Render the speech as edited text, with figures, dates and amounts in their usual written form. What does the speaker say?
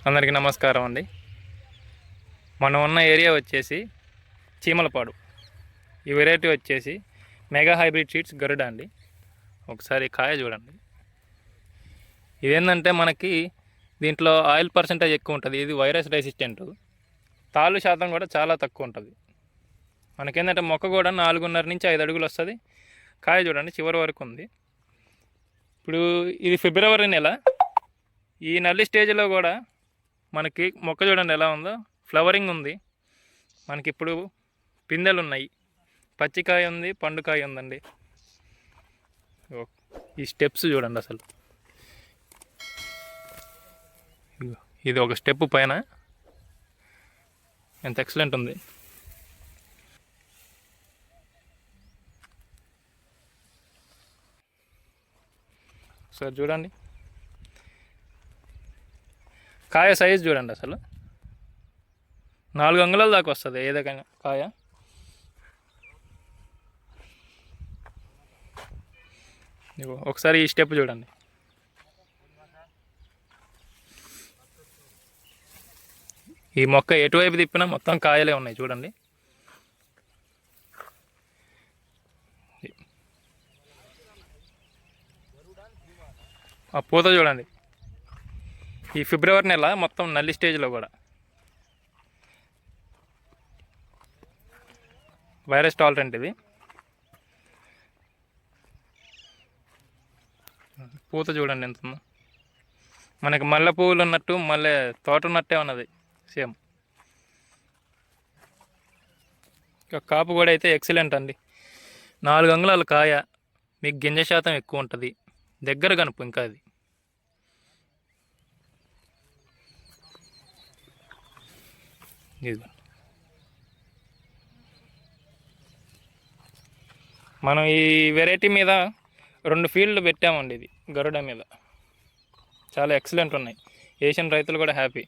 అందరికీ నమస్కారం అండి. మనం ఉన్న ఏరియా వచ్చేసి చీమలపాడు. ఈ వెరైటీ వచ్చేసి మెగా హైబ్రిడ్ సీడ్స్ గరుడ అండి. ఒకసారి కాయ చూడండి. ఇదేంటంటే మనకి దీంట్లో ఆయిల్ పర్సెంటేజ్ ఎక్కువ ఉంటుంది. ఇది వైరస్ రెసిస్టెంట్. తాళ్ళు శాతం కూడా చాలా తక్కువ ఉంటుంది. మనకేంటంటే మొక్క కూడా 4.5 నుంచి 5 అడుగులు వస్తుంది. కాయ చూడండి చివరి వరకు ఉంది. ఇప్పుడు ఇది ఫిబ్రవరి నెల. ఈ నల్లి స్టేజ్లో కూడా మనకి మొక్క చూడండి ఎలా ఉందో, ఫ్లవరింగ్ ఉంది. మనకి ఇప్పుడు పిందెలు ఉన్నాయి, పచ్చికాయ ఉంది, పండుకాయ ఉందండి. ఈ స్టెప్స్ చూడండి అసలు. ఇది ఒక స్టెప్ పైన ఎంత ఎక్సలెంట్ ఉంది. సార్ చూడండి కాయ సైజ్ చూడండి అసలు. 4 అంగుళాల దాకా వస్తుంది ఏదైనా కాయ. ఒకసారి ఈ స్టెప్ చూడండి. ఈ మొక్క ఎటువైపు తిప్పినా మొత్తం కాయలే ఉన్నాయి చూడండి. ఆ పూత చూడండి. ఈ ఫిబ్రవరి నెల మొత్తం నల్లి స్టేజ్లో కూడా వైరస్ టాలరెంట్ ఇది. పూత చూడండి ఎంత ఉందో. మనకి మల్లె పువ్వులు ఉన్నట్టు మళ్ళీ తోట ఉన్నట్టే ఉన్నది సేమ్. కాపు కూడా అయితే ఎక్సలెంట్ అండి. 4 అంగుళాల కాయ, మీకు గింజ శాతం ఎక్కువ ఉంటుంది. దగ్గర కనుపు ఇంకా అది. మనం ఈ వెరైటీ మీద 2 ఫీల్డ్లు పెట్టామండి. ఇది గరుడ మీద చాలా ఎక్సలెంట్ ఉన్నాయి. ఏషియన్ రైతులు కూడా హ్యాపీ.